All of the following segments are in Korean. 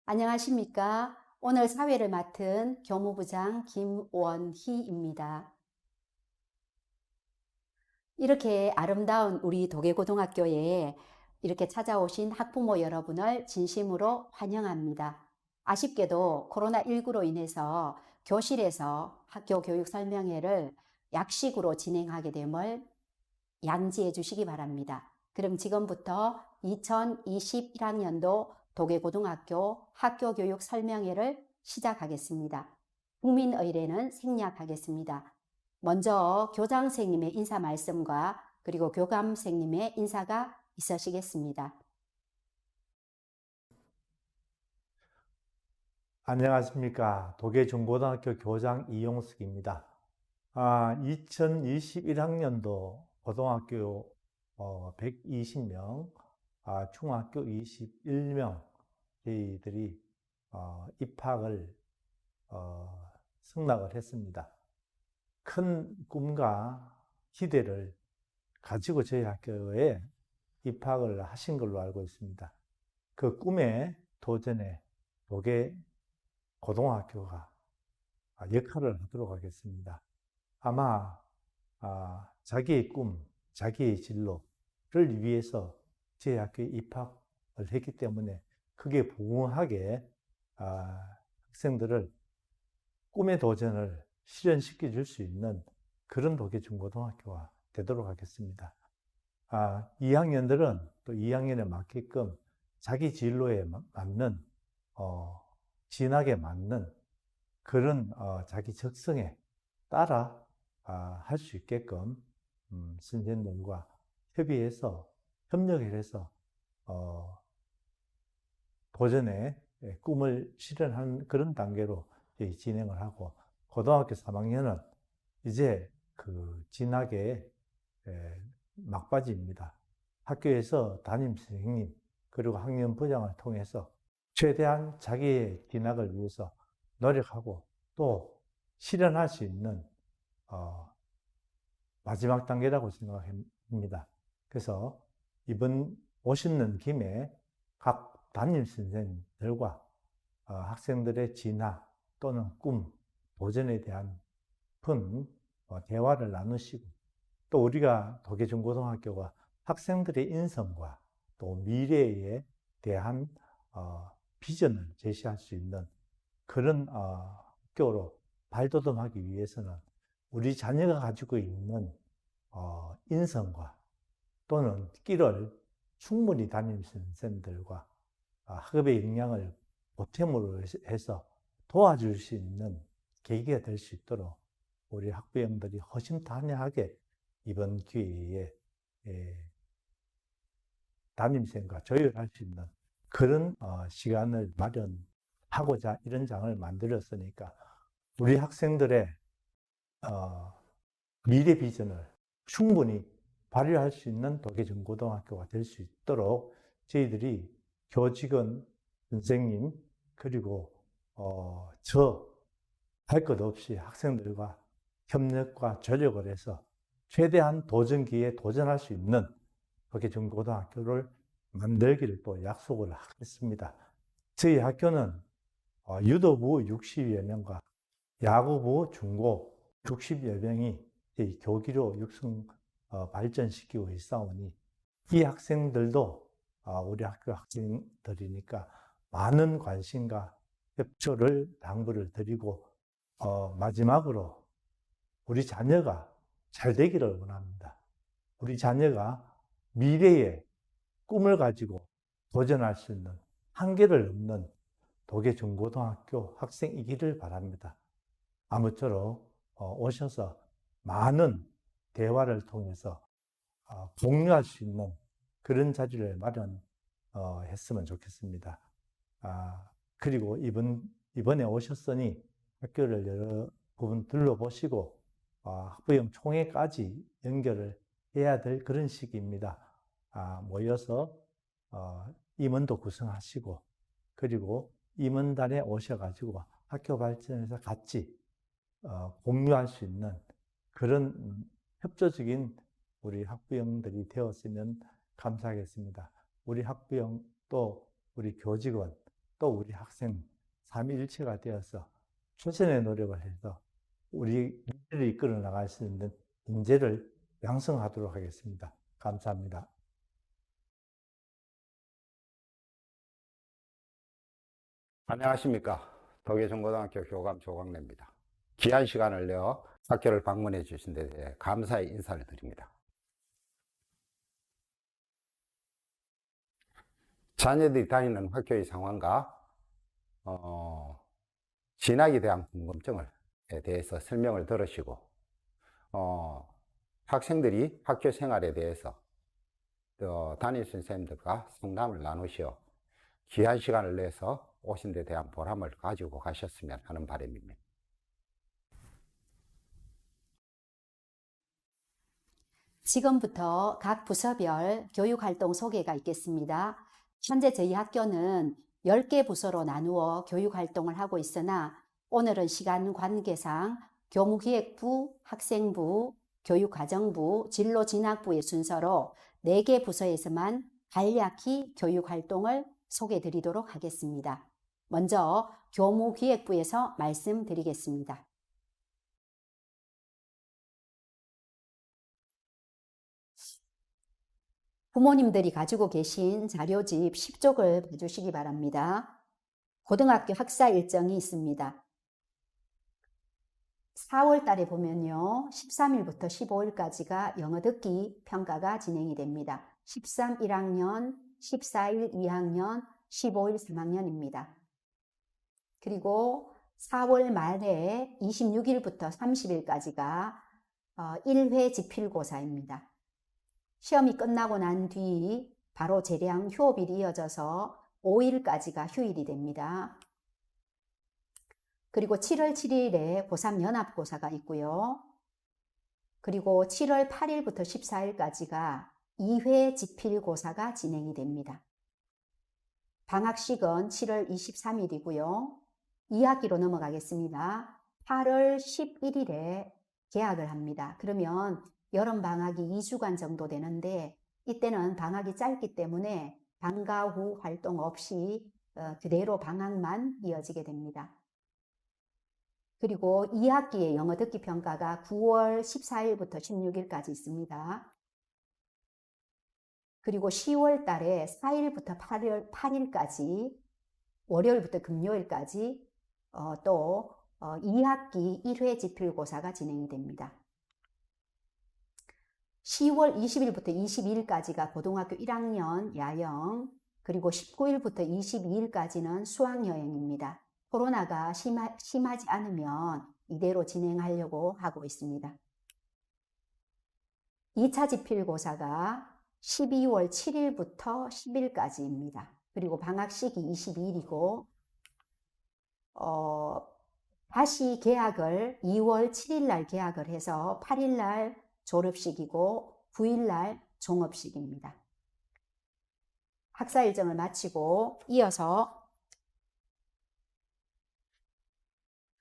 안녕하십니까? 오늘 사회를 맡은 교무부장 김원희입니다. 이렇게 아름다운 우리 도계고등학교에 이렇게 찾아오신 학부모 여러분을 진심으로 환영합니다. 아쉽게도 코로나19로 인해서 교실에서 학교 교육 설명회를 약식으로 진행하게 됨을 양지해 주시기 바랍니다. 그럼 지금부터 2021학년도 도계고등학교 학교교육 설명회를 시작하겠습니다. 국민의례는 생략하겠습니다. 먼저 교장 선생님의 인사 말씀과 그리고 교감 선생님의 인사가 있으시겠습니다. 안녕하십니까. 도계중고등학교 교장 이용숙입니다. 2021학년도 고등학교 120명, 중학교 21명 저희들이 입학을 승낙을 했습니다. 큰 꿈과 기대를 가지고 저희 학교에 입학을 하신 걸로 알고 있습니다. 그 꿈에 도전에 도계 고등학교가 역할을 하도록 하겠습니다. 아마 자기의 꿈, 자기의 진로를 위해서 제 학교에 입학을 했기 때문에 그게 부응하게 학생들을 꿈의 도전을 실현시켜 줄 수 있는 그런 도계중고등학교가 되도록 하겠습니다. 2학년들은 또 2학년에 맞게끔 자기 진로에 맞는 진학에 맞는 그런 자기 적성에 따라 할 수 있게끔 선생님들과 협의해서 협력을 해서 도전의 꿈을 실현하는 그런 단계로 진행을 하고, 고등학교 3학년은 이제 그 진학의 막바지입니다. 학교에서 담임 선생님 그리고 학년 부장을 통해서 최대한 자기의 진학을 위해서 노력하고 또 실현할 수 있는 마지막 단계라고 생각합니다. 그래서 이번 오시는 김에 각 담임 선생님들과 학생들의 진학 또는 꿈, 도전에 대한 깊은 대화를 나누시고, 또 우리가 도계중고등학교가 학생들의 인성과 또 미래에 대한 비전을 제시할 수 있는 그런 학교로 발돋움하기 위해서는 우리 자녀가 가지고 있는 인성과 또는 끼를 충분히 담임 선생님들과 학업의 역량을 보탬으로 해서 도와줄 수 있는 계기가 될 수 있도록 우리 학부형들이 허심탄회하게 이번 기회에 담임선생과 조율할 수 있는 그런 시간을 마련하고자 이런 장을 만들었으니까, 우리 학생들의 미래 비전을 충분히 발휘할 수 있는 도계중고등학교가 될 수 있도록 저희들이 교직원, 선생님, 그리고 저 할 것 없이 학생들과 협력과 조력을 해서 최대한 도전기에 도전할 수 있는 도계중고등학교를 만들기를 또 약속을 하겠습니다. 저희 학교는 유도부 60여 명과 야구부 중고 60여 명이 교기로 육성 발전시키고 있사오니, 이 학생들도 우리 학교 학생들이니까 많은 관심과 협조를 당부를 드리고, 마지막으로 우리 자녀가 잘 되기를 원합니다. 우리 자녀가 미래에 꿈을 가지고 도전할 수 있는 한계를 넘는 도계중고등학교 학생이기를 바랍니다. 아무쪼록 오셔서 많은 대화를 통해서 공유할 수 있는 그런 자리를 마련했으면 좋겠습니다. 그리고 이번에 오셨으니 학교를 여러 부분 둘러보시고 학부형 총회까지 연결을 해야 될 그런 시기입니다. 모여서 임원도 구성하시고, 그리고 임원단에 오셔가지고 학교 발전에서 같이 공유할 수 있는 그런 협조적인 우리 학부형들이 되었으면 감사하겠습니다. 우리 학부형 또 우리 교직원 또 우리 학생 삼위일체가 되어서 최선의 노력을 해서 우리 미래를 이끌어 나갈 수 있는 인재를 양성하도록 하겠습니다. 감사합니다. 안녕하십니까. 덕혜중고등학교 교감 조광래입니다. 귀한 시간을 내어 학교를 방문해 주신 데 대해 감사의 인사를 드립니다. 자녀들이 다니는 학교의 상황과 진학에 대한 궁금증에 대해서 설명을 들으시고 학생들이 학교 생활에 대해서 담임 선생님들과 상담을 나누시어 귀한 시간을 내서 오신 데 대한 보람을 가지고 가셨으면 하는 바람입니다. 지금부터 각 부서별 교육활동 소개가 있겠습니다. 현재 저희 학교는 10개 부서로 나누어 교육활동을 하고 있으나 오늘은 시간 관계상 교무기획부, 학생부, 교육과정부, 진로진학부의 순서로 4개 부서에서만 간략히 교육활동을 소개해 드리도록 하겠습니다. 먼저 교무기획부에서 말씀드리겠습니다. 부모님들이 가지고 계신 자료집 10쪽을 봐주시기 바랍니다. 고등학교 학사 일정이 있습니다. 4월 달에 보면요. 13일부터 15일까지가 영어 듣기 평가가 진행이 됩니다. 13 1학년, 14일 2학년, 15일 3학년입니다. 그리고 4월 말에 26일부터 30일까지가 1회 지필고사입니다. 시험이 끝나고 난 뒤 바로 재량 휴업일이 이어져서 5일까지가 휴일이 됩니다. 그리고 7월 7일에 고3 연합고사가 있고요. 그리고 7월 8일부터 14일까지가 2회 지필고사가 진행이 됩니다. 방학식은 7월 23일이고요. 2학기로 넘어가겠습니다. 8월 11일에 개학을 합니다. 그러면 여름방학이 2주간 정도 되는데 이때는 방학이 짧기 때문에 방과 후 활동 없이 그대로 방학만 이어지게 됩니다. 그리고 2학기의 영어 듣기 평가가 9월 14일부터 16일까지 있습니다. 그리고 10월 달에 4일부터 8일까지 월요일부터 금요일까지 또 2학기 1회 지필고사가 진행이 됩니다. 10월 20일부터 22일까지가 고등학교 1학년 야영, 그리고 19일부터 22일까지는 수학여행입니다. 코로나가 심하지 않으면 이대로 진행하려고 하고 있습니다. 2차 지필고사가 12월 7일부터 10일까지입니다. 그리고 방학식이 22일이고 다시 개학을 2월 7일 날 개학을 해서 8일 날 졸업식이고 9일 날 종업식입니다. 학사 일정을 마치고 이어서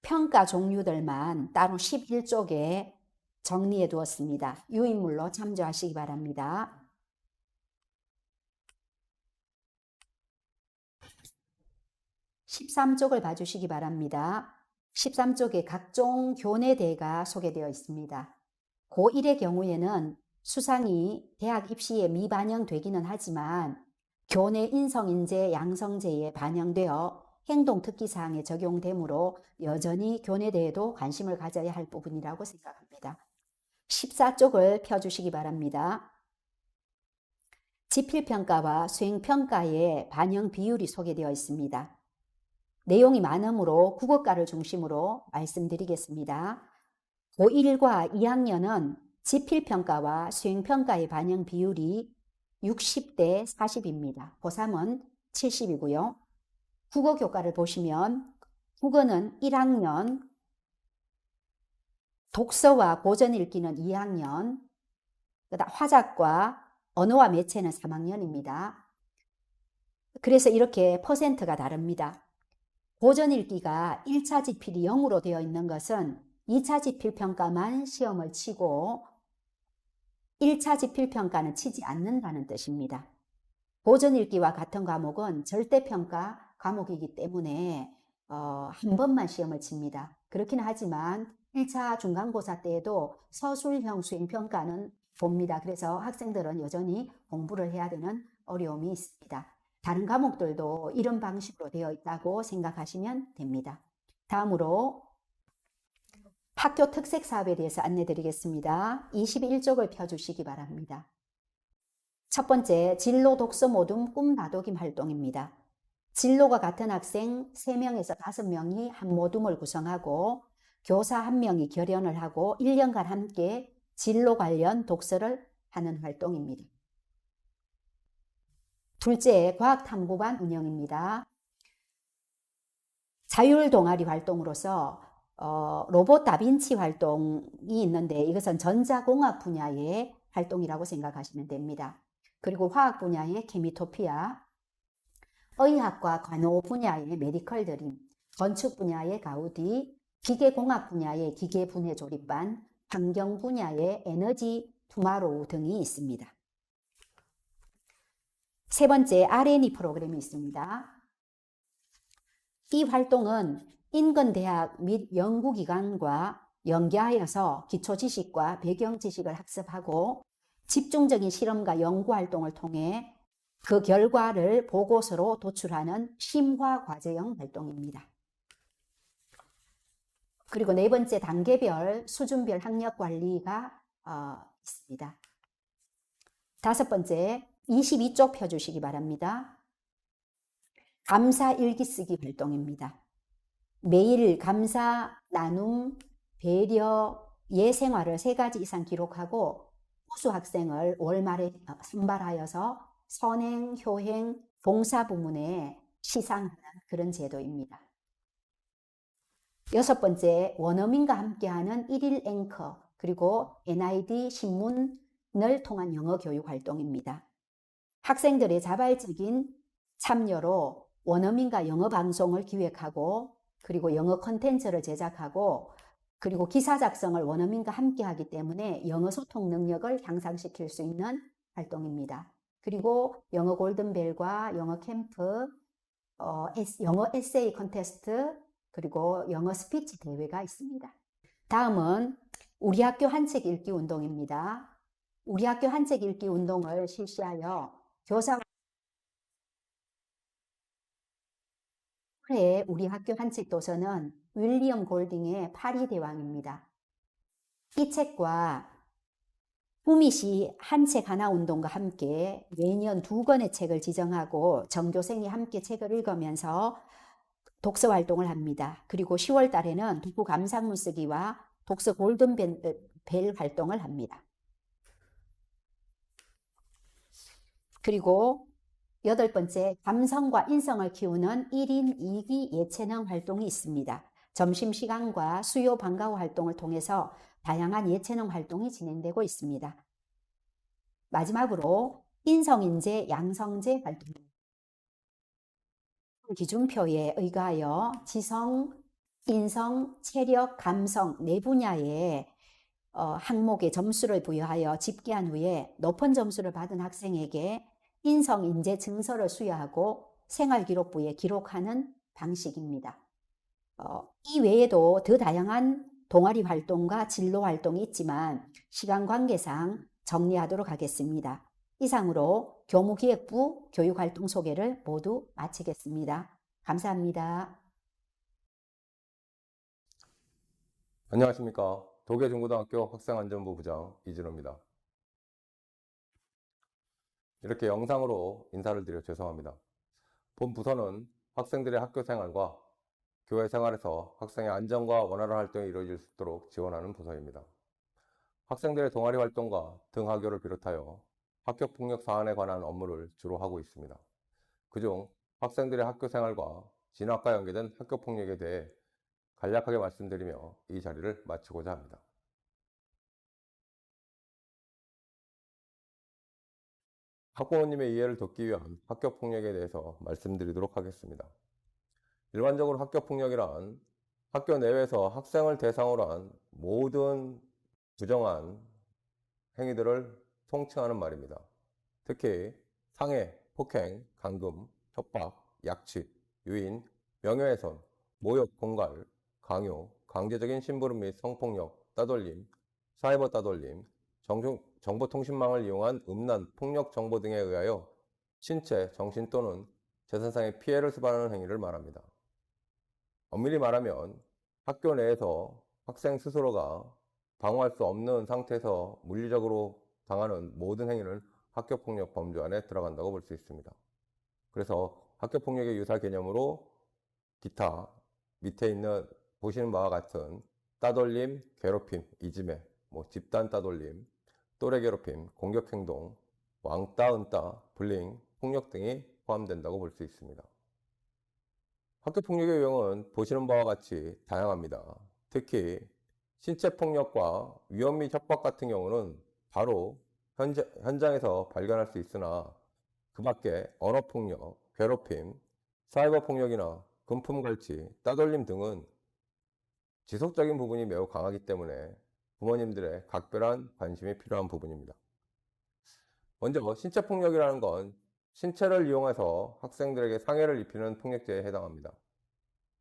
평가 종류들만 따로 11쪽에 정리해 두었습니다. 유인물로 참조하시기 바랍니다. (13쪽을) 봐주시기 바랍니다. 13쪽에 각종 교내대가 소개되어 있습니다. 고1의 경우에는 수상이 대학 입시에 미반영되기는 하지만 교내 인성인재 양성제에 반영되어 행동특기사항에 적용되므로 여전히 교내대에도 관심을 가져야 할 부분이라고 생각합니다. 14쪽을 펴주시기 바랍니다. 지필평가와 수행평가의 반영 비율이 소개되어 있습니다. 내용이 많으므로 국어과를 중심으로 말씀드리겠습니다. 고1과 2학년은 지필평가와 수행평가의 반영 비율이 60대 40입니다. 고3은 70이고요. 국어교과를 보시면 국어는 1학년, 독서와 고전 읽기는 2학년, 그다음 화작과 언어와 매체는 3학년입니다. 그래서 이렇게 퍼센트가 다릅니다. 고전 읽기가 1차 지필이 0으로 되어 있는 것은 2차 지필평가만 시험을 치고 1차 지필평가는 치지 않는다는 뜻입니다. 고전 읽기와 같은 과목은 절대평가 과목이기 때문에 한 번만 시험을 칩니다. 그렇긴 하지만 1차 중간고사 때에도 서술형 수행평가는 봅니다. 그래서 학생들은 여전히 공부를 해야 되는 어려움이 있습니다. 다른 과목들도 이런 방식으로 되어 있다고 생각하시면 됩니다. 다음으로 학교 특색 사업에 대해서 안내 드리겠습니다. 21쪽을 펴주시기 바랍니다. 첫 번째, 진로 독서 모둠 꿈 다독임 활동입니다. 진로가 같은 학생 3명에서 5명이 한 모둠을 구성하고 교사 1명이 결연을 하고 1년간 함께 진로 관련 독서를 하는 활동입니다. 둘째, 과학탐구반 운영입니다. 자율 동아리 활동으로서 로봇 다빈치 활동이 있는데 이것은 전자공학 분야의 활동이라고 생각하시면 됩니다. 그리고 화학 분야의 케미토피아, 의학과 관호 분야의 메디컬 드림, 건축 분야의 가우디, 기계공학 분야의 기계분해 조립반, 환경 분야의 에너지 투마로우 등이 있습니다. 세 번째, R&E 프로그램이 있습니다. 이 활동은 인근 대학 및 연구기관과 연계하여서 기초 지식과 배경 지식을 학습하고 집중적인 실험과 연구 활동을 통해 그 결과를 보고서로 도출하는 심화 과제형 활동입니다. 그리고 네 번째, 단계별, 수준별 학력 관리가 있습니다. 다섯 번째, 22쪽 펴주시기 바랍니다. 감사 일기 쓰기 활동입니다. 매일 감사, 나눔, 배려, 예생활을 3가지 이상 기록하고 우수 학생을 월 말에 선발하여서 선행, 효행, 봉사 부문에 시상하는 그런 제도입니다. 여섯 번째, 원어민과 함께하는 1일 앵커 그리고 NID 신문을 통한 영어 교육 활동입니다. 학생들의 자발적인 참여로 원어민과 영어 방송을 기획하고 그리고 영어 콘텐츠를 제작하고 그리고 기사 작성을 원어민과 함께 하기 때문에 영어 소통 능력을 향상시킬 수 있는 활동입니다. 그리고 영어 골든벨과 영어 캠프, 영어 에세이 콘테스트, 그리고 영어 스피치 대회가 있습니다. 다음은 우리 학교 한 책 읽기 운동입니다. 우리 학교 한 책 읽기 운동을 실시하여 교사 올해 우리 학교 한 책 도서는 윌리엄 골딩의 파리 대왕입니다. 이 책과 후미시 한 책 하나 운동과 함께 매년 2권의 책을 지정하고 전교생이 함께 책을 읽으면서 독서 활동을 합니다. 그리고 10월 달에는 독후 감상문 쓰기와 독서 골든벨 활동을 합니다. 그리고 8번째, 감성과 인성을 키우는 1인 2기 예체능 활동이 있습니다. 점심시간과 수요 방과후 활동을 통해서 다양한 예체능 활동이 진행되고 있습니다. 마지막으로 인성인재, 양성재 활동입니다. 기준표에 의거하여 지성, 인성, 체력, 감성 4분야의 항목에 점수를 부여하여 집계한 후에 높은 점수를 받은 학생에게 인성인재 증서를 수여하고 생활기록부에 기록하는 방식입니다. 이 외에도 더 다양한 동아리 활동과 진로 활동이 있지만 시간 관계상 정리하도록 하겠습니다. 이상으로 교무기획부 교육활동 소개를 모두 마치겠습니다. 감사합니다. 안녕하십니까. 도계중고등학교 학생안전부 부장 이진호입니다. 이렇게 영상으로 인사를 드려 죄송합니다. 본 부서는 학생들의 학교 생활과 교회 생활에서 학생의 안전과 원활한 활동이 이루어질 수 있도록 지원하는 부서입니다. 학생들의 동아리 활동과 등하교를 비롯하여 학교폭력 사안에 관한 업무를 주로 하고 있습니다. 그중 학생들의 학교 생활과 진학과 연계된 학교폭력에 대해 간략하게 말씀드리며 이 자리를 마치고자 합니다. 학부모님의 이해를 돕기 위한 학교폭력에 대해서 말씀드리도록 하겠습니다. 일반적으로 학교폭력이란 학교 내외에서 학생을 대상으로 한 모든 부정한 행위들을 통칭하는 말입니다. 특히 상해, 폭행, 감금, 협박, 약취, 유인, 명예훼손, 모욕, 공갈, 강요, 강제적인 심부름 및 성폭력, 따돌림, 사이버 따돌림, 정보통신망을 이용한 음란, 폭력 정보 등에 의하여 신체, 정신 또는 재산상의 피해를 수반하는 행위를 말합니다. 엄밀히 말하면 학교 내에서 학생 스스로가 방어할 수 없는 상태에서 물리적으로 당하는 모든 행위는 학교폭력 범주 안에 들어간다고 볼 수 있습니다. 그래서 학교폭력의 유사 개념으로 기타 밑에 있는 보시는 바와 같은 따돌림, 괴롭힘, 이지매, 집단 따돌림, 또래 괴롭힘, 공격행동, 왕따, 은따, 불링, 폭력 등이 포함된다고 볼 수 있습니다. 학교폭력의 유형은 보시는 바와 같이 다양합니다. 특히 신체폭력과 위험 및 협박 같은 경우는 바로 현장에서 발견할 수 있으나 그 밖에 언어폭력, 괴롭힘, 사이버폭력이나 금품갈취, 따돌림 등은 지속적인 부분이 매우 강하기 때문에 부모님들의 각별한 관심이 필요한 부분입니다. 먼저 신체폭력이라는 건 신체를 이용해서 학생들에게 상해를 입히는 폭력죄에 해당합니다.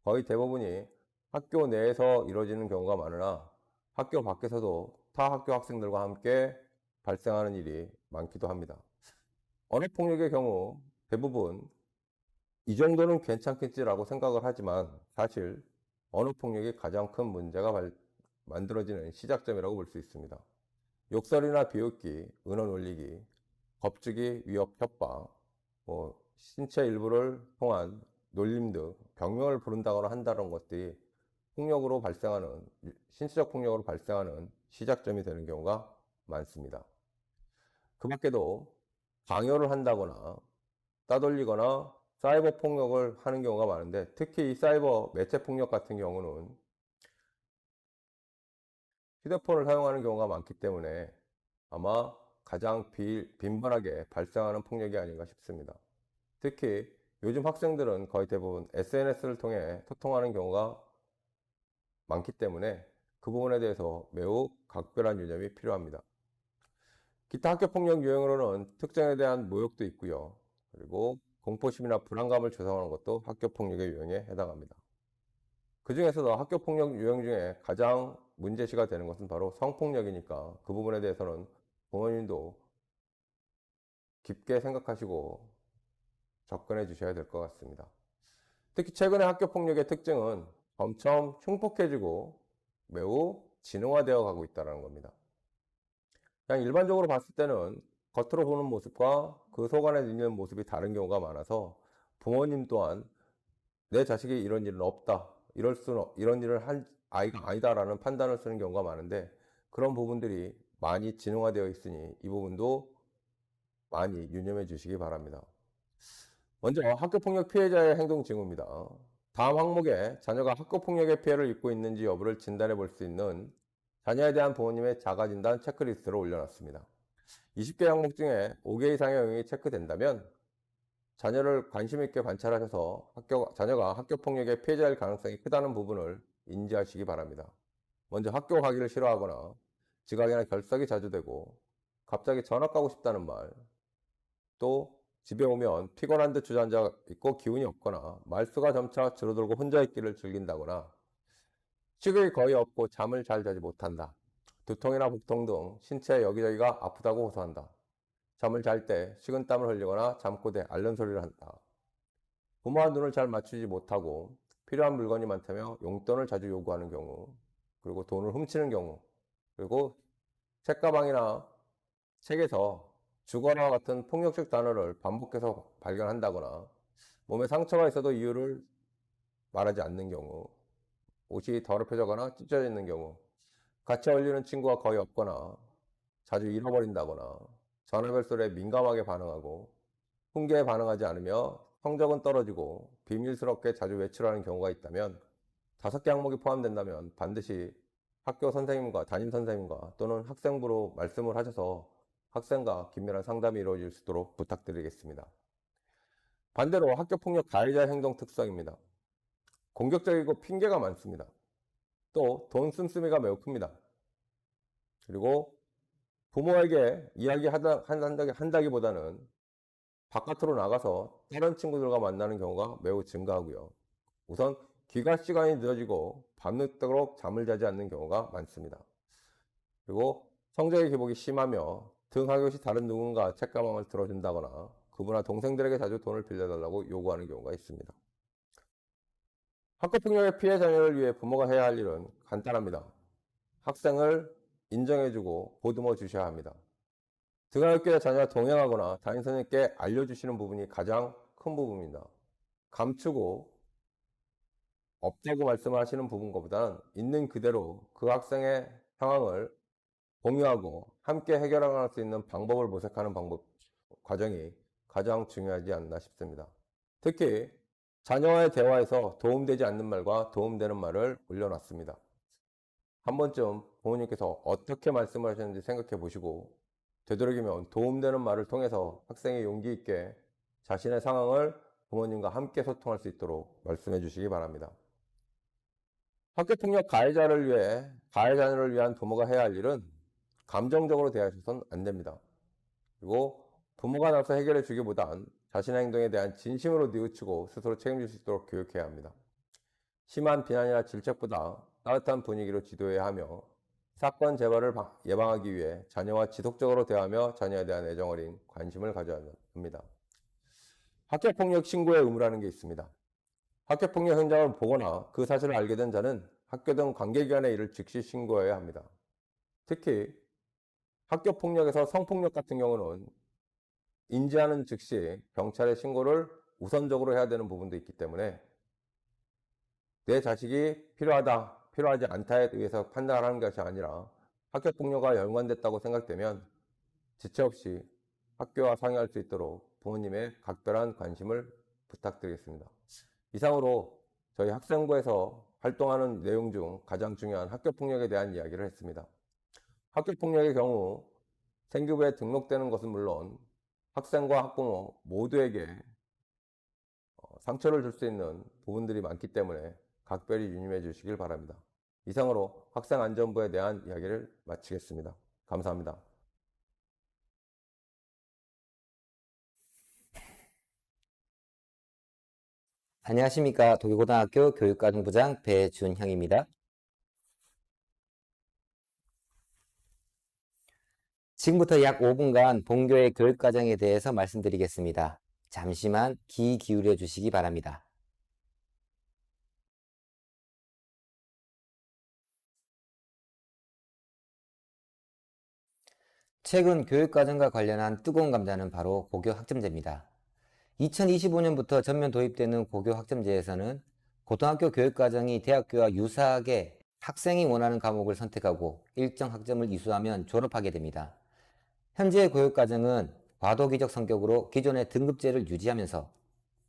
거의 대부분이 학교 내에서 이루어지는 경우가 많으나 학교 밖에서도 타 학교 학생들과 함께 발생하는 일이 많기도 합니다. 언어폭력의 경우 대부분 이 정도는 괜찮겠지라고 생각을 하지만 사실 언어폭력이 가장 큰 문제가 만들어지는 시작점이라고 볼 수 있습니다. 욕설이나 비웃기, 은어 놀리기, 겁주기, 위협, 협박, 신체 일부를 통한 놀림 등 병명을 부른다거나 한다는 것들이 신체적 폭력으로 발생하는 시작점이 되는 경우가 많습니다. 그 밖에도 강요를 한다거나 따돌리거나 사이버 폭력을 하는 경우가 많은데 특히 이 사이버 매체 폭력 같은 경우는 휴대폰을 사용하는 경우가 많기 때문에 아마 가장 빈번하게 발생하는 폭력이 아닌가 싶습니다. 특히 요즘 학생들은 거의 대부분 SNS를 통해 소통하는 경우가 많기 때문에 그 부분에 대해서 매우 각별한 유념이 필요합니다. 기타 학교폭력 유형으로는 특정에 대한 모욕도 있고요. 그리고 공포심이나 불안감을 조성하는 것도 학교폭력의 유형에 해당합니다. 그 중에서도 학교폭력 유형 중에 가장 문제시가 되는 것은 바로 성폭력이니까 그 부분에 대해서는 부모님도 깊게 생각하시고 접근해 주셔야 될 것 같습니다. 특히 최근의 학교폭력의 특징은 점점 흉폭해지고 매우 진흥화되어 가고 있다는 겁니다. 그냥 일반적으로 봤을 때는 겉으로 보는 모습과 그 속 안에 있는 모습이 다른 경우가 많아서 부모님 또한 내 자식이 이런 일은 없다, 이런 일을 할 아이가 아니다라는 판단을 쓰는 경우가 많은데 그런 부분들이 많이 진흥화되어 있으니 이 부분도 많이 유념해 주시기 바랍니다. 먼저 학교폭력 피해자의 행동 징후입니다. 다음 항목에 자녀가 학교폭력의 피해를 입고 있는지 여부를 진단해 볼 수 있는 자녀에 대한 부모님의 자가진단 체크리스트를 올려놨습니다. 20개 항목 중에 5개 이상의 영역이 체크된다면 자녀를 관심 있게 관찰하셔서 자녀가 학교폭력의 피해자일 가능성이 크다는 부분을 인지하시기 바랍니다. 먼저 학교 가기를 싫어하거나 지각이나 결석이 자주 되고 갑자기 전학 가고 싶다는 말, 또 집에 오면 피곤한 듯 주저앉아 있고 기운이 없거나 말수가 점차 줄어들고 혼자 있기를 즐긴다거나 식욕이 거의 없고 잠을 잘 자지 못한다. 두통이나 복통 등 신체 여기저기가 아프다고 호소한다. 잠을 잘 때 식은땀을 흘리거나 잠꼬대, 앓는 소리를 한다. 부모와 눈을 잘 맞추지 못하고 필요한 물건이 많다며 용돈을 자주 요구하는 경우, 그리고 돈을 훔치는 경우, 그리고 책가방이나 책에서 죽어라 같은 폭력적 단어를 반복해서 발견한다거나 몸에 상처가 있어도 이유를 말하지 않는 경우, 옷이 더럽혀져거나 찢어져 있는 경우, 같이 어울리는 친구가 거의 없거나 자주 잃어버린다거나 전화벨 소리에 민감하게 반응하고 훈계에 반응하지 않으며 성적은 떨어지고 비밀스럽게 자주 외출하는 경우가 있다면 5개 항목이 포함된다면 반드시 학교 선생님과 담임 선생님과 또는 학생부로 말씀을 하셔서 학생과 긴밀한 상담이 이루어질 수 있도록 부탁드리겠습니다. 반대로 학교폭력 가해자의 행동 특성입니다. 공격적이고 핑계가 많습니다. 또 돈 씀씀이가 매우 큽니다. 그리고 부모에게 이야기한다기보다는 바깥으로 나가서 다른 친구들과 만나는 경우가 매우 증가하고요. 우선 귀가 시간이 늦어지고 밤늦도록 잠을 자지 않는 경우가 많습니다. 그리고 성적의 기복이 심하며 등하교 시 다른 누군가 책가방을 들어준다거나 그분과 동생들에게 자주 돈을 빌려달라고 요구하는 경우가 있습니다. 학교폭력의 피해 자녀를 위해 부모가 해야 할 일은 간단합니다. 학생을 인정해주고 보듬어 주셔야 합니다. 등하교에 자녀와 동행하거나 담임선생님께 알려주시는 부분이 가장 큰 부분입니다. 감추고 없다고 말씀하시는 부분보다는 있는 그대로 그 학생의 상황을 공유하고 함께 해결할 수 있는 방법을 모색하는 과정이 가장 중요하지 않나 싶습니다. 특히 자녀와의 대화에서 도움되지 않는 말과 도움되는 말을 올려놨습니다. 한 번쯤 부모님께서 어떻게 말씀을 하셨는지 생각해 보시고 되도록이면 도움되는 말을 통해서 학생이 용기 있게 자신의 상황을 부모님과 함께 소통할 수 있도록 말씀해 주시기 바랍니다. 학교폭력 가해자를 위한 부모가 해야 할 일은 감정적으로 대하셔서는 안 됩니다. 그리고 부모가 나서 해결해 주기보단 자신의 행동에 대한 진심으로 뉘우치고 스스로 책임질 수 있도록 교육해야 합니다. 심한 비난이나 질책보다 따뜻한 분위기로 지도해야 하며 사건 재발을 예방하기 위해 자녀와 지속적으로 대화하며 자녀에 대한 애정 어린 관심을 가져야 합니다. 학교폭력 신고의 의무라는 게 있습니다. 학교폭력 현장을 보거나 그 사실을 알게 된 자는 학교 등 관계기관에 이를 즉시 신고해야 합니다. 특히 학교폭력에서 성폭력 같은 경우는 인지하는 즉시 경찰에 신고를 우선적으로 해야 되는 부분도 있기 때문에 내 자식이 필요하지 않다에 의해서 판단하는 것이 아니라 학교폭력과 연관됐다고 생각되면 지체 없이 학교와 상의할 수 있도록 부모님의 각별한 관심을 부탁드리겠습니다. 이상으로 저희 학생부에서 활동하는 내용 중 가장 중요한 학교폭력에 대한 이야기를 했습니다. 학교폭력의 경우 생기부에 등록되는 것은 물론 학생과 학부모 모두에게 상처를 줄 수 있는 부분들이 많기 때문에 각별히 유념해 주시길 바랍니다. 이상으로 학생안전부에 대한 이야기를 마치겠습니다. 감사합니다. 안녕하십니까. 도교고등학교 교육과정부장 배준형입니다. 지금부터 약 5분간 본교의 교육과정에 대해서 말씀드리겠습니다. 잠시만 귀 기울여 주시기 바랍니다. 최근 교육과정과 관련한 뜨거운 감자는 바로 고교 학점제입니다. 2025년부터 전면 도입되는 고교 학점제에서는 고등학교 교육과정이 대학교와 유사하게 학생이 원하는 과목을 선택하고 일정 학점을 이수하면 졸업하게 됩니다. 현재의 교육과정은 과도기적 성격으로 기존의 등급제를 유지하면서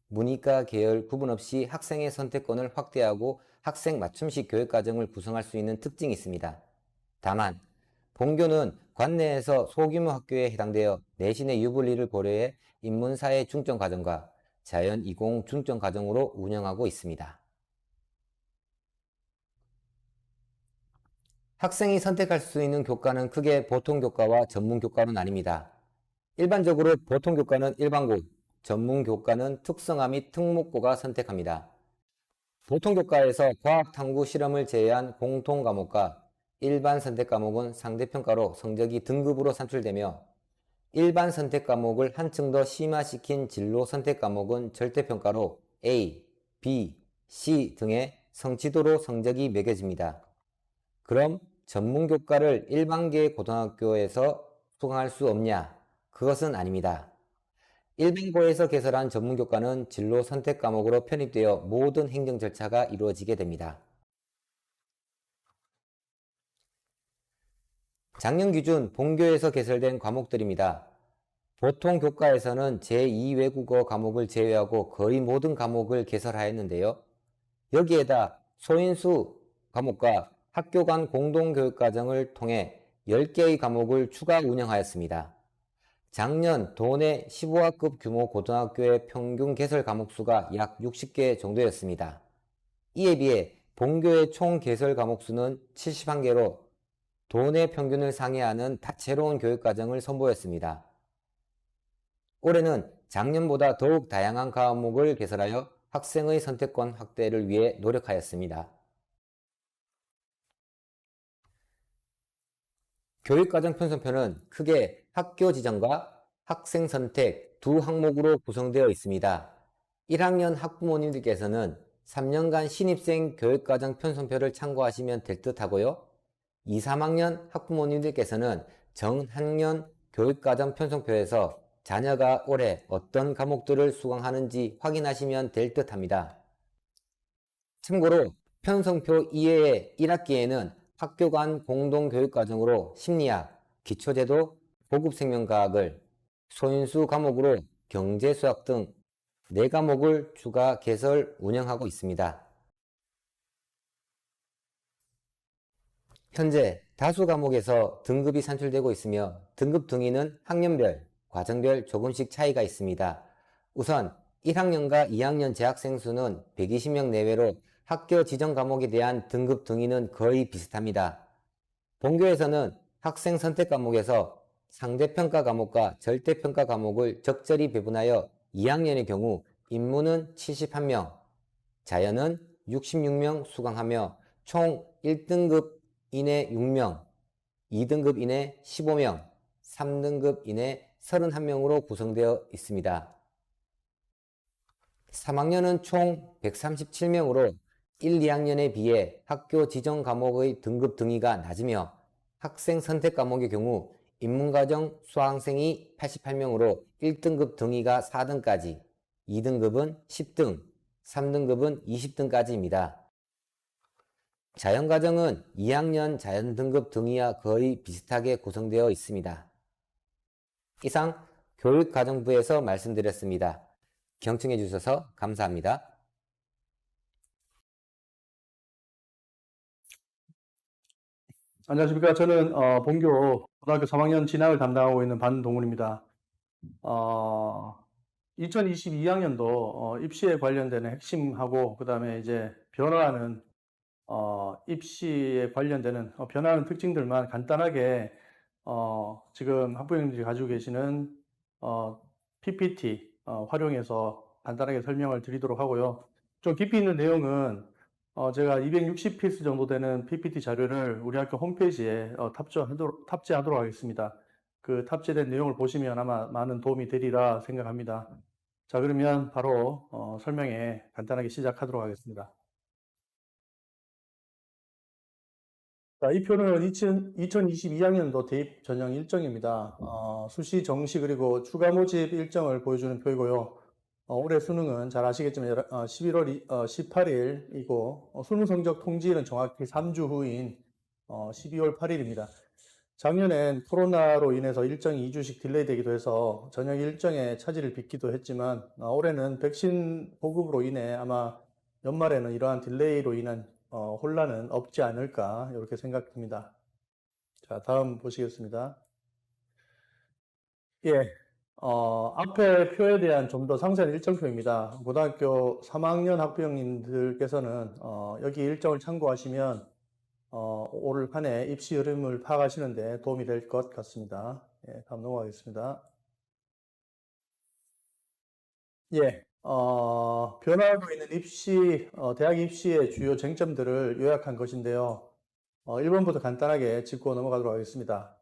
문이과 계열 구분 없이 학생의 선택권을 확대하고 학생 맞춤식 교육과정을 구성할 수 있는 특징이 있습니다. 다만 본교는 관내에서 소규모 학교에 해당되어 내신의 유불리를 고려해 인문사회 중점과정과 자연-이공 중점과정으로 운영하고 있습니다. 학생이 선택할 수 있는 교과는 크게 보통교과와 전문교과로 나뉩니다. 일반적으로 보통교과는 일반고, 전문교과는 특성화 및 특목고가 선택합니다. 보통교과에서 과학, 탐구, 실험을 제외한 공통과목과 일반 선택과목은 상대평가로 성적이 등급으로 산출되며 일반 선택과목을 한층 더 심화시킨 진로 선택과목은 절대평가로 A, B, C 등의 성취도로 성적이 매겨집니다. 그럼 전문교과를 일반계 고등학교에서 수강할 수 없냐? 그것은 아닙니다. 일반고에서 개설한 전문교과는 진로 선택과목으로 편입되어 모든 행정 절차가 이루어지게 됩니다. 작년 기준 본교에서 개설된 과목들입니다. 보통 교과에서는 제2외국어 과목을 제외하고 거의 모든 과목을 개설하였는데요. 여기에다 소인수 과목과 학교 간 공동교육과정을 통해 10개의 과목을 추가 운영하였습니다. 작년 도내 15학급 규모 고등학교의 평균 개설 과목 수가 약 60개 정도였습니다. 이에 비해 본교의 총 개설 과목 수는 71개로 도내 평균을 상회하는 다채로운 교육과정을 선보였습니다. 올해는 작년보다 더욱 다양한 과목을 개설하여 학생의 선택권 확대를 위해 노력하였습니다. 교육과정 편성표는 크게 학교 지정과 학생 선택 두 항목으로 구성되어 있습니다. 1학년 학부모님들께서는 3년간 신입생 교육과정 편성표를 참고하시면 될 듯 하고요. 2, 3학년 학부모님들께서는 전학년 교육과정 편성표에서 자녀가 올해 어떤 과목들을 수강하는지 확인하시면 될 듯 합니다. 참고로 편성표 이외의 1학기에는 학교 간 공동교육과정으로 심리학, 기초제도, 고급생명과학을, 소인수 과목으로 경제, 수학 등 4과목을 추가 개설 운영하고 있습니다. 현재 다수 과목에서 등급이 산출되고 있으며 등급 등위는 학년별, 과정별 조금씩 차이가 있습니다. 우선 1학년과 2학년 재학생 수는 120명 내외로 학교 지정 과목에 대한 등급 등위는 거의 비슷합니다. 본교에서는 학생 선택 과목에서 상대평가 과목과 절대평가 과목을 적절히 배분하여 2학년의 경우 인문은 71명, 자연은 66명 수강하며 총 1등급 이내 6명, 2등급 이내 15명, 3등급 이내 31명으로 구성되어 있습니다. 3학년은 총 137명으로 1, 2학년에 비해 학교 지정 과목의 등급 등위가 낮으며 학생 선택 과목의 경우 인문과정 수강생이 88명으로 1등급 등위가 4등까지, 2등급은 10등, 3등급은 20등까지입니다. 자연과정은 2학년 자연등급 등위와 거의 비슷하게 구성되어 있습니다. 이상 교육과정부에서 말씀드렸습니다. 경청해 주셔서 감사합니다. 안녕하십니까. 저는 본교 고등학교 3학년 진학을 담당하고 있는 반동훈입니다. 2022학년도 입시에 관련되는 핵심하고 그다음에 이제 변화하는 입시에 관련되는 변화하는 특징들만 간단하게 지금 학부모님들이 가지고 계시는 PPT 활용해서 간단하게 설명을 드리도록 하고요. 좀 깊이 있는 내용은 제가 260피스 정도 되는 PPT 자료를 우리 학교 홈페이지에 탑재하도록 하겠습니다. 그 탑재된 내용을 보시면 아마 많은 도움이 되리라 생각합니다. 자, 그러면 바로 설명에 간단하게 시작하도록 하겠습니다. 자, 이 표는 2022학년도 대입 전형 일정입니다. 수시, 정시 그리고 추가 모집 일정을 보여주는 표이고요. 올해 수능은 잘 아시겠지만 11월 18일이고 수능 성적 통지일은 정확히 3주 후인 12월 8일입니다. 작년엔 코로나로 인해서 일정이 2주씩 딜레이 되기도 해서 전형 일정에 차질을 빚기도 했지만 올해는 백신 보급으로 인해 아마 연말에는 이러한 딜레이로 인한 혼란은 없지 않을까 이렇게 생각됩니다. 자, 다음 보시겠습니다. 예, 앞에 표에 대한 좀 더 상세한 일정표입니다. 고등학교 3학년 학부형님들께서는 여기 일정을 참고하시면 올 한 해 입시 흐름을 파악하시는데 도움이 될 것 같습니다. 예, 다음 넘어가겠습니다. 예, 변화하고 있는 대학 입시의 주요 쟁점들을 요약한 것인데요. 1번부터 간단하게 짚고 넘어가도록 하겠습니다.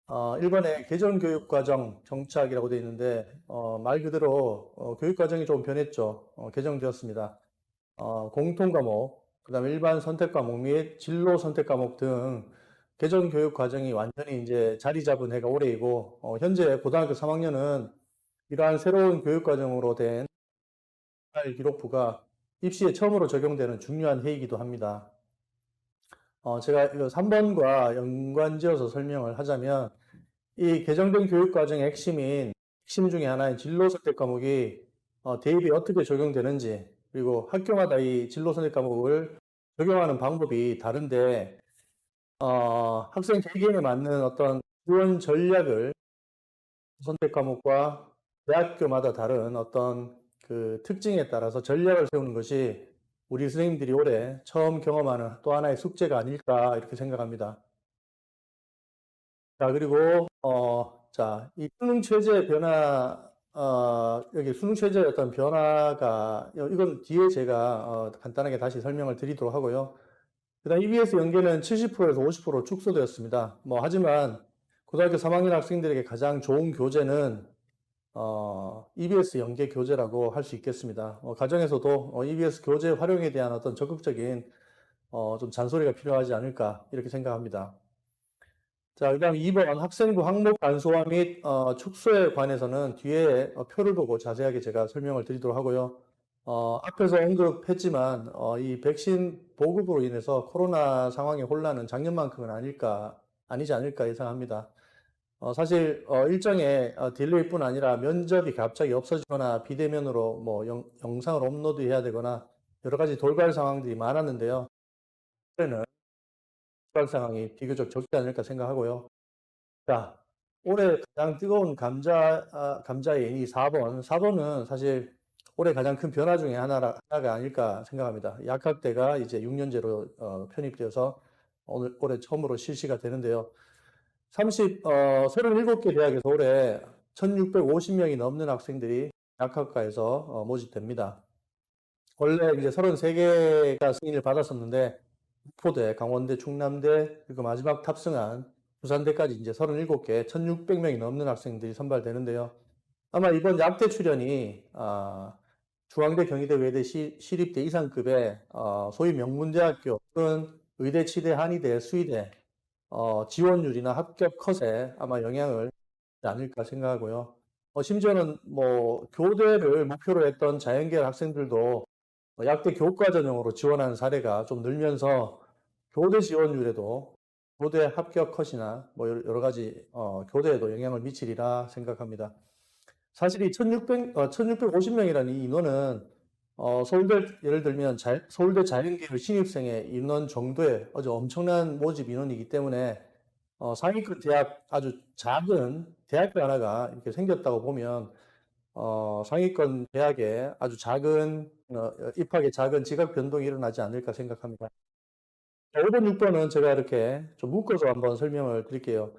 1번에 개정교육과정 정착이라고 되어 있는데, 말 그대로 교육과정이 좀 변했죠. 개정되었습니다. 공통과목, 그 다음에 일반 선택과목 및 진로 선택과목 등 개정교육과정이 완전히 이제 자리 잡은 해가 올해이고, 현재 고등학교 3학년은 이러한 새로운 교육과정으로 된 기록부가 입시에 처음으로 적용되는 중요한 해이기도 합니다. 제가 이거 3번과 연관지어서 설명을 하자면 이 개정된 교육과정의 핵심 중에 하나인 진로선택 과목이 대입에 어떻게 적용되는지 그리고 학교마다 이 진로선택 과목을 적용하는 방법이 다른데 학생 개개인에 맞는 어떤 지원 전략을 선택 과목과 대학교마다 다른 어떤 그 특징에 따라서 전략을 세우는 것이 우리 선생님들이 올해 처음 경험하는 또 하나의 숙제가 아닐까 이렇게 생각합니다. 자, 그리고 이 수능 체제 변화 여기 수능 최저의 어떤 변화가, 이건 뒤에 제가 간단하게 다시 설명을 드리도록 하고요. 그다음 EBS 연계는 70%에서 50% 축소되었습니다. 하지만 고등학교 3학년 학생들에게 가장 좋은 교재는 EBS 연계 교재라고 할 수 있겠습니다. 가정에서도 EBS 교재 활용에 대한 어떤 적극적인 좀 잔소리가 필요하지 않을까 이렇게 생각합니다. 자, 그다음 2번 학생부 항목 간소화 및 축소에 관해서는 뒤에 표를 보고 자세하게 제가 설명을 드리도록 하고요. 앞에서 언급했지만 이 백신 보급으로 인해서 코로나 상황의 혼란은 작년만큼은 아니지 않을까 예상합니다. 사실 일정의 딜레이뿐 아니라 면접이 갑자기 없어지거나 비대면으로 영상을 업로드해야 되거나 여러 가지 돌발 상황들이 많았는데요. 올해는 돌발 상황이 비교적 적지 않을까 생각하고요. 자, 올해 가장 뜨거운 감자의 애니 4번. 4번은 사실 올해 가장 큰 변화 중에 하나가 아닐까 생각합니다. 약학대가 이제 6년제로 편입되어서 올해 처음으로 실시가 되는데요. 37개 대학에서 올해 1650명이 넘는 학생들이 약학과에서 모집됩니다. 원래 이제 33개가 승인을 받았었는데, 목포대, 강원대, 충남대, 그리고 마지막 탑승한 부산대까지 이제 37개, 1600명이 넘는 학생들이 선발되는데요. 아마 이번 약대 출연이, 중앙대, 경희대, 외대, 시립대 이상급의, 소위 명문대학교 또는 의대, 치대, 한의대, 수의대, 지원율이나 합격 컷에 아마 영향을 주지 않을까 생각하고요. 심지어는 교대를 목표로 했던 자연계열 학생들도 약대 교과 전형으로 지원하는 사례가 좀 늘면서 교대 지원율에도 교대 합격 컷이나 여러 가지 교대에도 영향을 미치리라 생각합니다. 사실 이 1650명이라는 이 인원은 서울대 예를 들면 서울대 자연계열 신입생의 인원 정도의 아주 엄청난 모집 인원이기 때문에 상위권 대학 아주 작은 대학교 하나가 이렇게 생겼다고 보면 상위권 대학에 아주 작은 입학에 작은 지각 변동이 일어나지 않을까 생각합니다. 5번, 6번은 제가 이렇게 좀 묶어서 한번 설명을 드릴게요.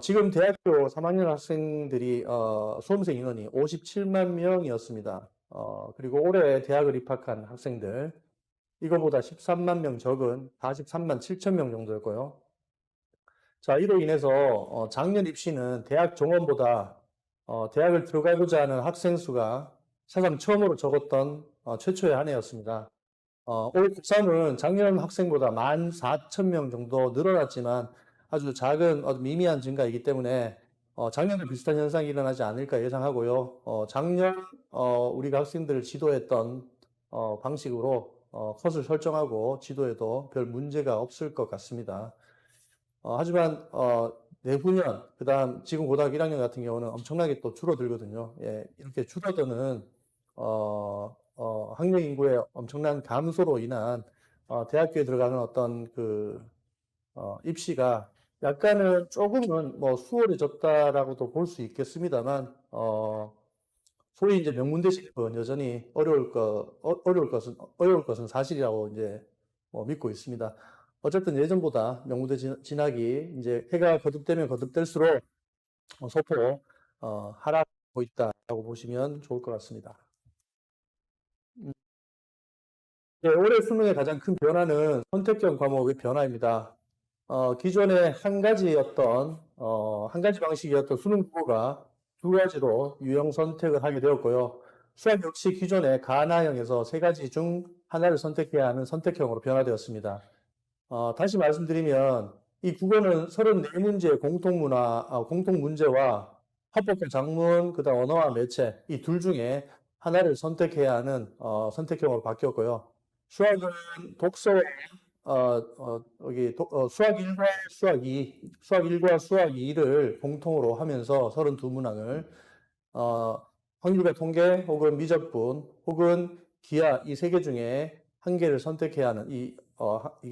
지금 대학교 3학년 학생들이 수험생 인원이 57만 명이었습니다. 그리고 올해 대학을 입학한 학생들 이거보다 13만 명 적은 43만 7천 명 정도였고요. 자, 이로 인해서 작년 입시는 대학 종원보다 대학을 들어가고자 하는 학생 수가 사상 처음으로 적었던 최초의 한 해였습니다. 올 고3은 작년 학생보다 14,000명 정도 늘어났지만 아주 작은 미미한 증가이기 때문에 작년과 비슷한 현상이 일어나지 않을까 예상하고요. 작년 우리가 학생들을 지도했던 방식으로 컷을 설정하고 지도해도 별 문제가 없을 것 같습니다. 하지만 내후년, 그다음 지금 고등학교 1학년 같은 경우는 엄청나게 또 줄어들거든요. 예, 이렇게 줄어드는 학령 인구의 엄청난 감소로 인한 대학교에 들어가는 어떤 입시가 약간은 조금은 수월해졌다라고도 볼 수 있겠습니다만 소위 이제 명문대 진입은 여전히 어려울 것은 사실이라고 이제 믿고 있습니다. 어쨌든 예전보다 명문대 진학이 이제 해가 거듭되면 거듭될수록 소폭 하락하고 있다라고 보시면 좋을 것 같습니다. 네, 올해 수능의 가장 큰 변화는 선택형 과목의 변화입니다. 기존에 한 가지 방식이었던 수능 국어가 두 가지로 유형 선택을 하게 되었고요. 수학 역시 기존의 가나형에서 세 가지 중 하나를 선택해야 하는 선택형으로 변화되었습니다. 다시 말씀드리면 이 국어는 34문제의 공통문제와 합법과 작문, 그다음 언어와 매체 이 둘 중에 하나를 선택해야 하는 선택형으로 바뀌었고요. 수학은 독서와 수학 1과 수학 2, 수학 1과 수학 2를 공통으로 하면서 32문항을 확률과 통계 혹은 미적분 혹은 기하 이 세 개 중에 한 개를 선택해야 하는 이게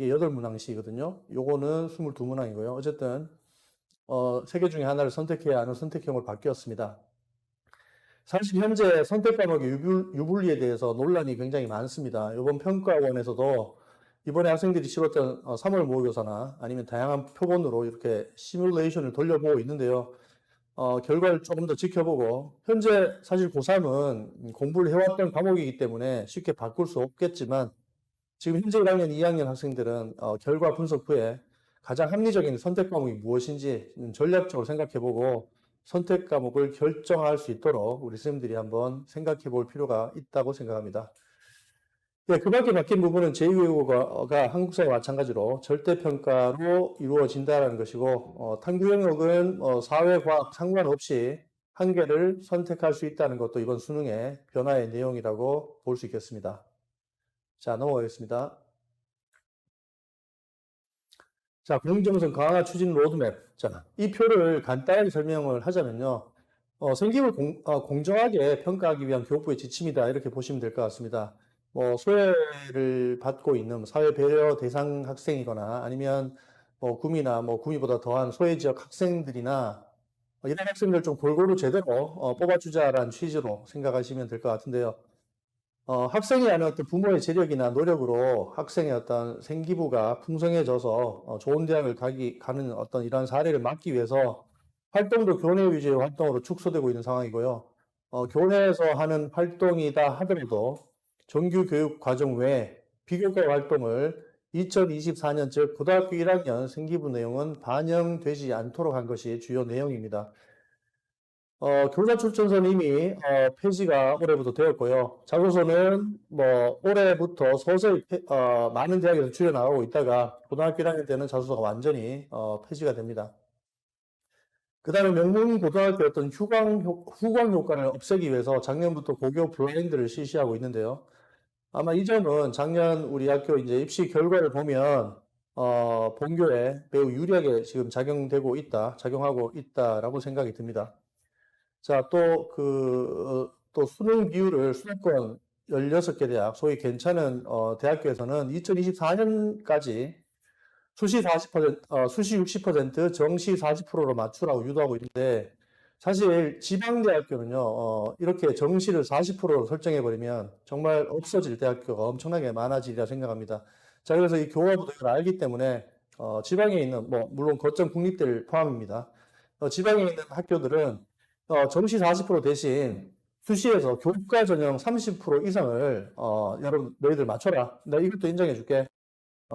8문항씩이거든요. 요거는 22문항이고요. 어쨌든 세 개 중에 하나를 선택해야 하는 선택형으로 바뀌었습니다. 사실 현재 선택 과목의 유불리에 대해서 논란이 굉장히 많습니다. 이번 평가원에서도 이번에 학생들이 치렀던 3월 모의고사나 아니면 다양한 표본으로 이렇게 시뮬레이션을 돌려보고 있는데요. 결과를 조금 더 지켜보고, 현재 사실 고3은 공부를 해왔던 과목이기 때문에 쉽게 바꿀 수 없겠지만, 지금 현재 1학년, 2학년 학생들은 결과 분석 후에 가장 합리적인 선택 과목이 무엇인지 전략적으로 생각해보고 선택 과목을 결정할 수 있도록 우리 선생님들이 한번 생각해볼 필요가 있다고 생각합니다. 네, 그 밖에 바뀐 부분은 제2외국어가 한국사와 마찬가지로 절대평가로 이루어진다는 것이고, 탐구 영역은 사회, 과학 상관없이 한 개를 선택할 수 있다는 것도 이번 수능의 변화의 내용이라고 볼 수 있겠습니다. 자, 넘어가겠습니다. 자, 공정성 강화 추진 로드맵. 자, 이 표를 간단하게 설명을 하자면요. 생기부 공정하게 평가하기 위한 교육부의 지침이다. 이렇게 보시면 될 것 같습니다. 소외를 받고 있는 사회 배려 대상 학생이거나 아니면 구미나 구미보다 더한 소외 지역 학생들이나 이런 학생들 좀 골고루 제대로 뽑아주자라는 취지로 생각하시면 될 것 같은데요. 학생이 하는 어떤 부모의 재력이나 노력으로 학생의 어떤 생기부가 풍성해져서 좋은 대학을 가는 어떤 이러한 사례를 막기 위해서 활동도 교내 위주의 활동으로 축소되고 있는 상황이고요. 교내에서 하는 활동이다 하더라도 정규 교육 과정 외에 비교과 활동을 2024년 즉 고등학교 1학년 생기부 내용은 반영되지 않도록 한 것이 주요 내용입니다. 교사 출전서는 이미 폐지가 올해부터 되었고요. 자소서는 올해부터 서서히 많은 대학에서 줄여나가고 있다가 고등학교 1학년 때는 자소서가 완전히 폐지가 됩니다. 그 다음에 명문 고등학교 어떤 후광 효과를 없애기 위해서 작년부터 고교 블라인드를 실시하고 있는데요. 아마 이 점은 작년 우리 학교 이제 입시 결과를 보면 본교에 매우 유리하게 지금 작용하고 있다라고 생각이 듭니다. 자, 또 수능 비율을 수도권 16개 대학, 소위 괜찮은 대학교에서는 2024년까지 수시 40%, 수시 60%, 정시 40%로 맞추라고 유도하고 있는데, 사실 지방대학교는요, 이렇게 정시를 40%로 설정해버리면 정말 없어질 대학교가 엄청나게 많아지리라 생각합니다. 자, 그래서 이 교과부도 이걸 알기 때문에, 지방에 있는, 물론 거점 국립대를 포함입니다. 지방에 있는 학교들은 정시 40% 대신 수시에서 교과 전형 30% 이상을 여러분 너희들 맞춰라. 내가 이것도 인정해 줄게.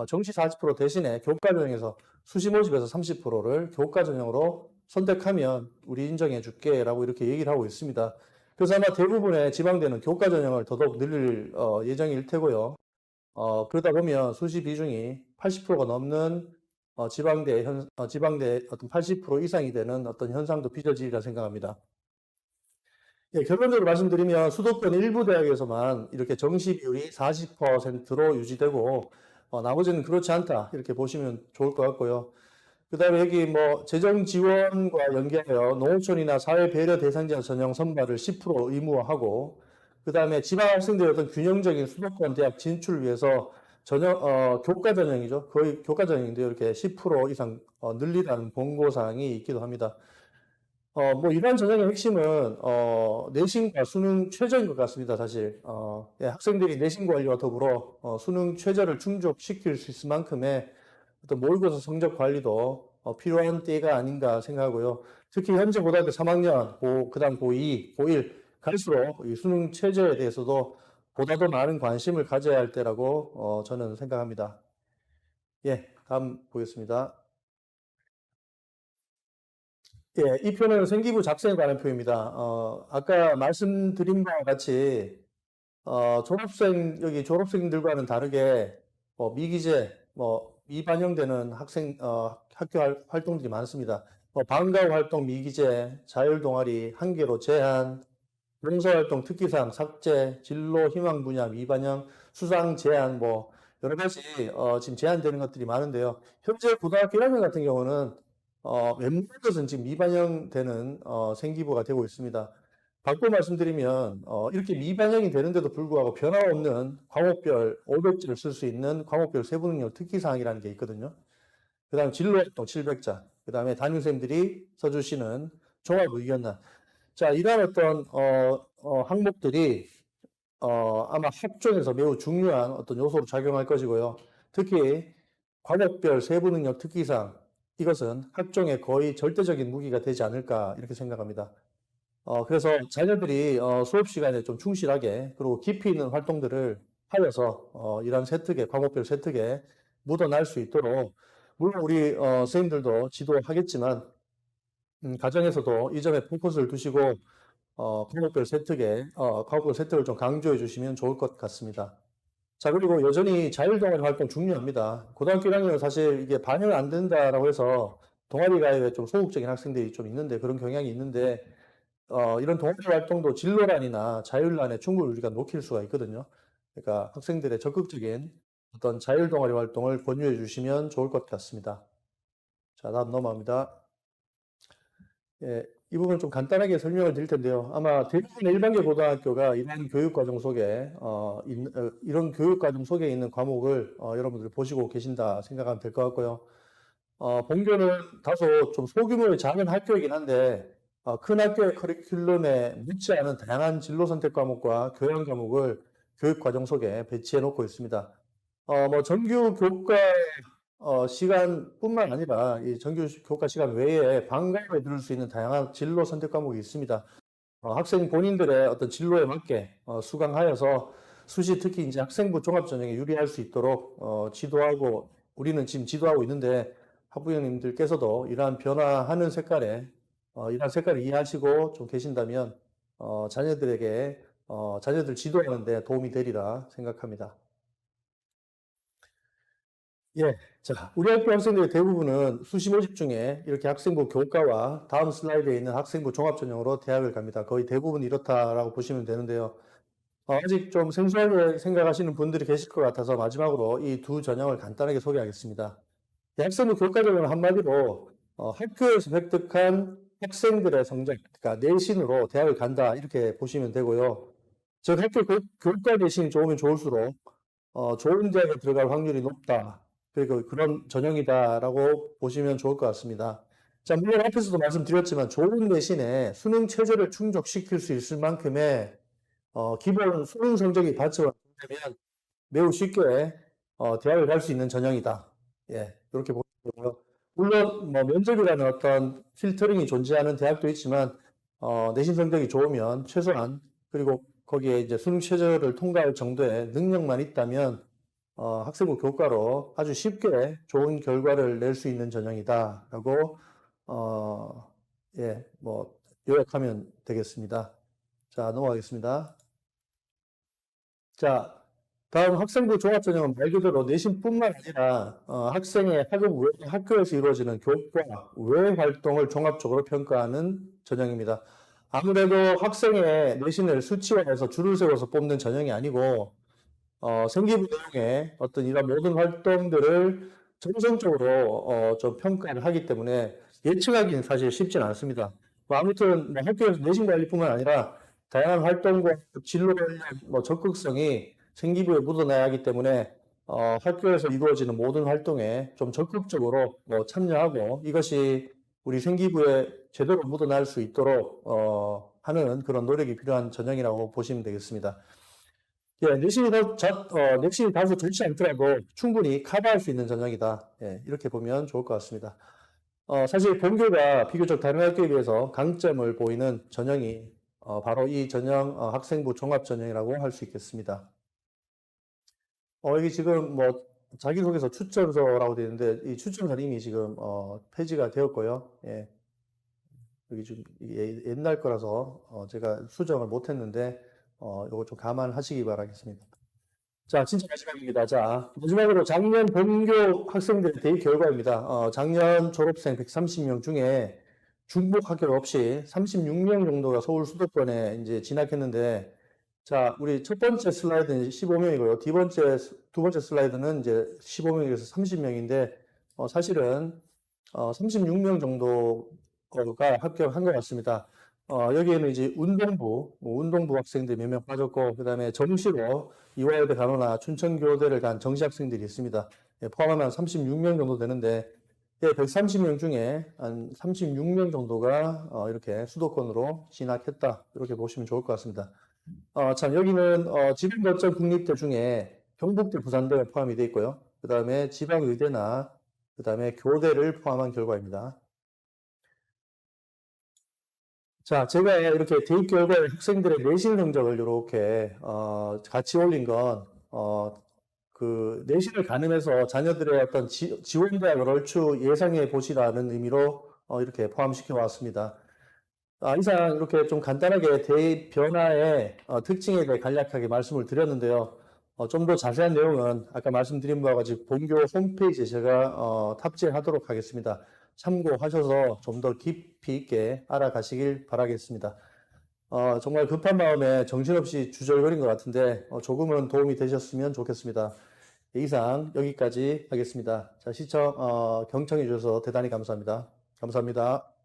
정시 40% 대신에 교과 전형에서 수시 모집에서 30%를 교과 전형으로 선택하면 우리 인정해 줄게 라고 이렇게 얘기를 하고 있습니다. 그래서 아마 대부분의 지방대는 교과 전형을 더더욱 늘릴 예정일 테고요. 그러다 보면 수시 비중이 80%가 넘는 지방대 어떤 80% 이상이 되는 어떤 현상도 빚어지리라 생각합니다. 예, 결론적으로 말씀드리면 수도권 일부 대학에서만 이렇게 정시 비율이 40%로 유지되고 나머지는 그렇지 않다 이렇게 보시면 좋을 것 같고요. 그 다음에 여기 재정 지원과 연계하여 농어촌이나 사회 배려 대상자 전형 선발을 10% 의무화하고 그 다음에 지방 학생들의 어떤 균형적인 수도권 대학 진출을 위해서 교과 전형이죠. 거의 교과 전형인데 이렇게 10% 이상 늘리라는 권고사항이 있기도 합니다. 이러한 전형의 핵심은, 내신과 수능 최저인 것 같습니다, 사실. 예, 학생들이 내신 관리와 더불어, 수능 최저를 충족시킬 수 있을 만큼의 어떤 모의고사 성적 관리도 필요한 때가 아닌가 생각하고요. 특히 현재 고등학교 3학년, 그 다음 고2, 고1 갈수록 이 수능 최저에 대해서도 보다 더 많은 관심을 가져야 할 때라고, 저는 생각합니다. 예, 다음 보겠습니다. 예, 이 표는 생기부 작성에 관한 표입니다. 아까 말씀드린 바와 같이, 여기 졸업생들과는 다르게, 미기재, 미반영되는 학교 활동들이 많습니다. 방과후 활동 미기재, 자율 동아리, 한계로 제한, 봉사활동 특기상 삭제, 진로 희망 분야 미반영, 수상 제한, 여러 가지, 지금 제한되는 것들이 많은데요. 현재 고등학교 1학년 같은 경우는 웬만한 것은 지금 미반영되는 생기부가 되고 있습니다. 바꿔 말씀드리면 이렇게 미반영이 되는데도 불구하고 변화없는 과목별 500자를 쓸 수 있는 과목별 세부능력 특기사항이라는 게 있거든요. 그 다음에 진로활동 700자, 그 다음에 담임선생님들이 써주시는 종합의견란. 자, 이러한 어떤 항목들이 아마 학종에서 매우 중요한 어떤 요소로 작용할 것이고요. 특히 과목별 세부능력 특기사항 이것은 학종의 거의 절대적인 무기가 되지 않을까 이렇게 생각합니다. 그래서 자녀들이 수업 시간에 좀 충실하게 그리고 깊이 있는 활동들을 하여서 이러한 세특에 과목별 세특에 묻어날 수 있도록 물론 우리 선생님들도 지도하겠지만 가정에서도 이 점에 포커스를 두시고 과목별 세특을 좀 강조해 주시면 좋을 것 같습니다. 자, 그리고 여전히 자율동아리 활동 중요합니다. 고등학교 1학년은 사실 이게 반영 안 된다라고 해서 동아리 가입에 좀 소극적인 학생들이 좀 있는데 그런 경향이 있는데 이런 동아리 활동도 진로란이나 자율란에 충분히 우리가 놓칠 수가 있거든요. 그러니까 학생들의 적극적인 어떤 자율동아리 활동을 권유해 주시면 좋을 것 같습니다. 자, 다음 넘어갑니다. 예, 이 부분 좀 간단하게 설명을 드릴 텐데요. 아마 대부분의 일반계 고등학교가 이런 교육과정 속에 이런 교육과정 속에 있는 과목을 여러분들이 보시고 계신다 생각하면 될 것 같고요. 본교는 다소 좀 소규모의 작은 학교이긴 한데 큰 학교의 커리큘럼에 묻지 않은 다양한 진로 선택 과목과 교양 과목을 교육과정 속에 배치해 놓고 있습니다. 뭐 정규 교과 시간뿐만 아니라 이 정규 교과 시간 외에 방과후에 들을 수 있는 다양한 진로 선택 과목이 있습니다. 학생 본인들의 어떤 진로에 맞게 수강하여서 수시 특히 이제 학생부 종합전형에 유리할 수 있도록 지도하고 우리는 지금 지도하고 있는데 학부형님들께서도 이러한 변화하는 색깔에 이러한 색깔을 이해하시고 좀 계신다면 자녀들에게 자녀들 지도하는 데 도움이 되리라 생각합니다. 예, 자, 우리 학교 학생들의 대부분은 수시 모집 중에 이렇게 학생부 교과와 다음 슬라이드에 있는 학생부 종합전형으로 대학을 갑니다. 거의 대부분 이렇다라고 보시면 되는데요. 아직 좀 생소하게 생각하시는 분들이 계실 것 같아서 마지막으로 이 두 전형을 간단하게 소개하겠습니다. 이 학생부 교과전형은 한마디로 학교에서 획득한 학생들의 성적, 그러니까 내신으로 대학을 간다 이렇게 보시면 되고요. 즉 학교 교과 내신이 좋으면 좋을수록 좋은 대학에 들어갈 확률이 높다. 그리고 그런 전형이다라고 보시면 좋을 것 같습니다. 자, 물론 앞에서도 말씀드렸지만 좋은 내신에 수능 체제를 충족시킬 수 있을 만큼의 기본 수능 성적이 받쳐가면 매우 쉽게 대학을 갈 수 있는 전형이다. 예, 이렇게 보시면 되고요. 물론 뭐 면접이라는 어떤 필터링이 존재하는 대학도 있지만 내신 성적이 좋으면 최소한 그리고 거기에 이제 수능 체제를 통과할 정도의 능력만 있다면 학생부 교과로 아주 쉽게 좋은 결과를 낼 수 있는 전형이다라고 예, 뭐 요약하면 되겠습니다. 자, 넘어가겠습니다. 자, 다음 학생부 종합전형은 말 그대로 내신뿐만 아니라 학생의 학업 외 학교에서 이루어지는 교과 외 활동을 종합적으로 평가하는 전형입니다. 아무래도 학생의 내신을 수치화해서 줄을 세워서 뽑는 전형이 아니고 생기부 내용의 어떤 이런 모든 활동들을 정성적으로 좀 평가를 하기 때문에 예측하기는 사실 쉽지는 않습니다. 뭐 아무튼 뭐 학교에서 내신 관리뿐만 아니라 다양한 활동과 진로 관련 뭐 적극성이 생기부에 묻어나야 하기 때문에 학교에서 이루어지는 모든 활동에 좀 적극적으로 참여하고 이것이 우리 생기부에 제대로 묻어날 수 있도록 하는 그런 노력이 필요한 전형이라고 보시면 되겠습니다. 예, 내신이 다소 좋지 않더라도 충분히 커버할 수 있는 전형이다. 예, 이렇게 보면 좋을 것 같습니다. 사실 본교가 비교적 다른 학교에 비해서 강점을 보이는 전형이 바로 이 전형 학생부 종합 전형이라고 할 수 있겠습니다. 여기 지금 뭐 자기소개서 추천서라고 되어 있는데 이 추천서는 이미 지금 폐지가 되었고요. 예. 여기 좀 옛날 거라서 제가 수정을 못했는데 이거 좀 감안하시기 바라겠습니다. 자, 진짜 마지막입니다. 자, 마지막으로 작년 본교 학생들의 대입 결과입니다. 작년 졸업생 130명 중에 중복 합격 없이 36명 정도가 서울 수도권에 이제 진학했는데, 자, 우리 첫 번째 슬라이드는 15명이고요. 두 번째 슬라이드는 이제 15명에서 30명인데, 사실은 36명 정도가 합격한 것 같습니다. 여기에는 이제 운동부 학생들 몇 명 빠졌고, 그 다음에 정시로 이화여대 간호나 춘천교대를 간 정시 학생들이 있습니다. 예, 포함하면 36명 정도 되는데, 예, 130명 중에 한 36명 정도가 이렇게 수도권으로 진학했다. 이렇게 보시면 좋을 것 같습니다. 참, 여기는 지방거점 국립대 중에 경북대, 부산대가 포함이 되어 있고요. 그 다음에 지방의대나 그 다음에 교대를 포함한 결과입니다. 자, 제가 이렇게 대입 결과에 학생들의 내신 성적을 이렇게 같이 올린 건 그 내신을 가늠해서 자녀들의 어떤 지원대학 얼추 예상해 보시라는 의미로 이렇게 포함시켜 왔습니다. 이상 이렇게 좀 간단하게 대입 변화의 특징에 대해 간략하게 말씀을 드렸는데요. 좀 더 자세한 내용은 아까 말씀드린 바와 같이 본교 홈페이지에 제가 탑재하도록 하겠습니다. 참고하셔서 좀 더 깊이 있게 알아가시길 바라겠습니다. 정말 급한 마음에 정신없이 주저거린 것 같은데 조금은 도움이 되셨으면 좋겠습니다. 이상 여기까지 하겠습니다. 자, 시청 경청해 주셔서 대단히 감사합니다. 감사합니다.